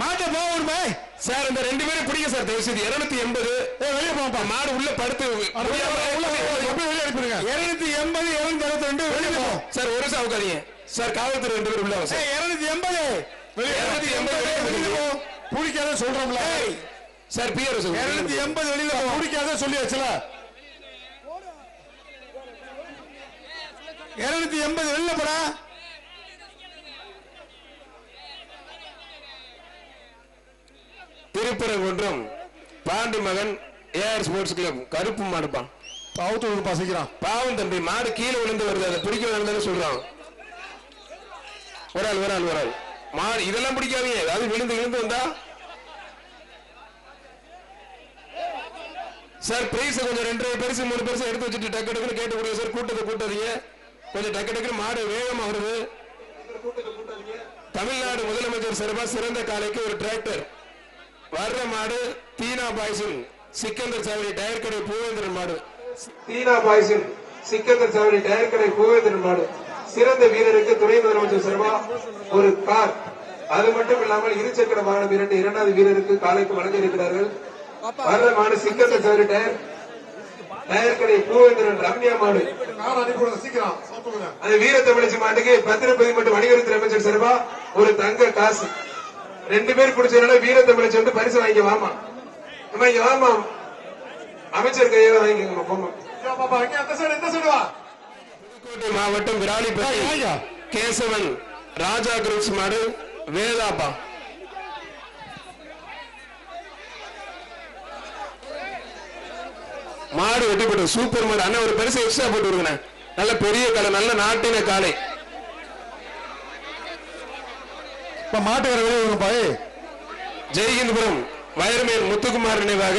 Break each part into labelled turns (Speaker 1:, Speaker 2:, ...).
Speaker 1: மாட்ட போகணுமே
Speaker 2: சார். இந்த ரெண்டு பேரும் பிடிக்க சார் தயவு செய்து. 280
Speaker 1: வெளியே போப்பா.
Speaker 2: மாடு உள்ள படுத்து
Speaker 1: வெளியே அனுப்பிடுங்க. 280 262 வெளியே போ
Speaker 2: சார். ஒரு சாவுக்காதீங்க சார். காவல்துறை 2 பேர் உள்ள சார்.
Speaker 1: 280 வெளியே பிடிக்காத சொல்றோம்ல
Speaker 2: சார். பிஆர்
Speaker 1: 280 வெளியில பிடிக்காத சொல்லியாச்சுல. 280 வெளியில போடா.
Speaker 2: திருப்பரங்குன்றம் பாண்டி மகன் ஏஆர் ஸ்போர்ட்ஸ் கிளப் கருப்பு மாடுப்பான்.
Speaker 1: அவுத்து பசிக்கிறான்
Speaker 2: பாவம் தம்பி. மாடு கீழே விழுந்து வருது. அதை பிடிக்க வேண்டாம்னு சொல்றான். ஒரு ஆள் மாடு இதெல்லாம் பிடிக்காதீங்க. அதாவது விழுந்து வந்தா சார். பிரைஸ் கொஞ்சம் 2 பரிசு 3 பரிசு எடுத்து வச்சுட்டு டக்கு டக்குன்னு கேட்டு கொடுங்க சார். கூட்டத்தை கூட்டாதீங்க. கொஞ்சம் டக்கு டக்குன்னு மாடு வேகமா வருது. தமிழ்நாடு முதலமைச்சர் சார்பா சிறந்த காலைக்கு ஒரு டிராக்டர். வர்ற மாடு தீனா பாய்சன் சிக்கந்தர் சாவடி டயர் கடை பூவேந்திரன் மாடு. தீனா பாய்சன் சிக்கந்தர் சாவடி டயர் கடை பூவேந்திரன் மாடு. சிறந்த வீரருக்கு துணை முதலமைச்சர் சார்பா ஒரு கார். அது மட்டும் இல்லாமல் இருசக்கர வாகனம் 2 2வது வீரருக்கு காலைக்கு வழங்க இருக்கிறார்கள். வர்ற மாடு சிக்கந்தர் சாவடி டயர் கடை பூவேந்திரன் ரம்யா மாடு. சீக்கிரம் அது வீர தமிழச்சி மாட்டுக்கு பத்திரப்பதி மற்றும் வணிகத்துறை அமைச்சர் சார்பா ஒரு தங்க காசு. 2 பேர் பிடிச்சதுனால வீர தமிழச்சி வந்து பரிசு வாங்கி வாமா. இங்க வாமா. அமைச்சர் கையில வாங்கிக்கோங்க போமா. புதுக்கோட்டை மாவட்டம் விராலிப்பட்டி கேசவன் ராஜா குரூப்ஸ் மாடு வேதாப்பா. மாடு வெட்டி போட்டு சூப்பர் மாடு. அண்ணா ஒரு பெருசு எக்ஸ்ட்ரா போட்டு விடுங்க. நல்ல பெரிய காலை, நல்ல நாட்டின காலை.
Speaker 1: மாட்டு வெளியே
Speaker 2: ஜெய்ஹிந்த்புரம் வயர்மேன் முத்துக்குமார் நினைவாக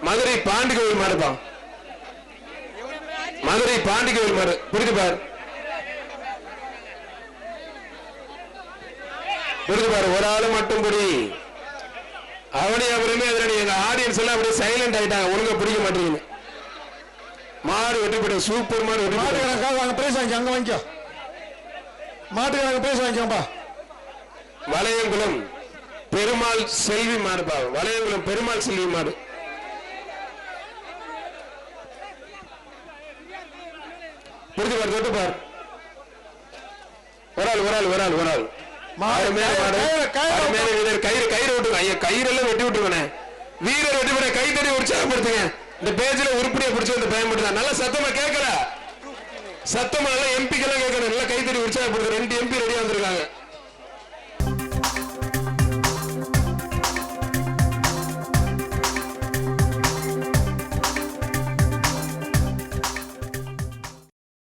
Speaker 2: மதுரை பாண்டிகோவில் மாடுப்பா. மதுரை பாண்டிகோவில் மாடு புரிஞ்சு பாரு. ஒரு ஆளு மட்டும் புடி. அவனே அப்புறமே எங்க ஆடியன்ஸ் எல்லாம் அப்படியே சைலண்ட் ஆயிட்டாங்க. ஒழுங்கா பிடிக்க மாட்டீங்க. மாடு வெட்டி போட்டு சூப்பர் மாடு.
Speaker 1: மாட்டுக்காரங்க பிரைஸ் வாங்கி அங்க வாங்கிக்கோ. மாட்டுக்காரங்க பிரைஸ் வாங்கிக்கோப்பா.
Speaker 2: வளையங்குளம் பெருமாள் செல்வி மாடுப்பா. வளையங்குளம் பெருமாள் செல்வி மாடு. புரிஞ்சு பாரு. தொட்டு பாரு. ஒரு ஆள் கயிறு விட்டுருங்க. கயிறெல்லாம் வெட்டி விட்டுருங்க. வீரர் வெட்டி போட கை தடி உற்சாகப்படுத்துங்க. இந்த பேஜ்ல உருப்படியா பிடிச்ச இந்த பயன்படுத்த நல்லா சத்தமா கேட்கல. சத்தமா நல்லா எம்பிக்கெல்லாம் கேட்கணும். நல்லா கை தடி உற்சாகப்படுத்த. 2 MP ரெடியா வந்திருக்காங்க.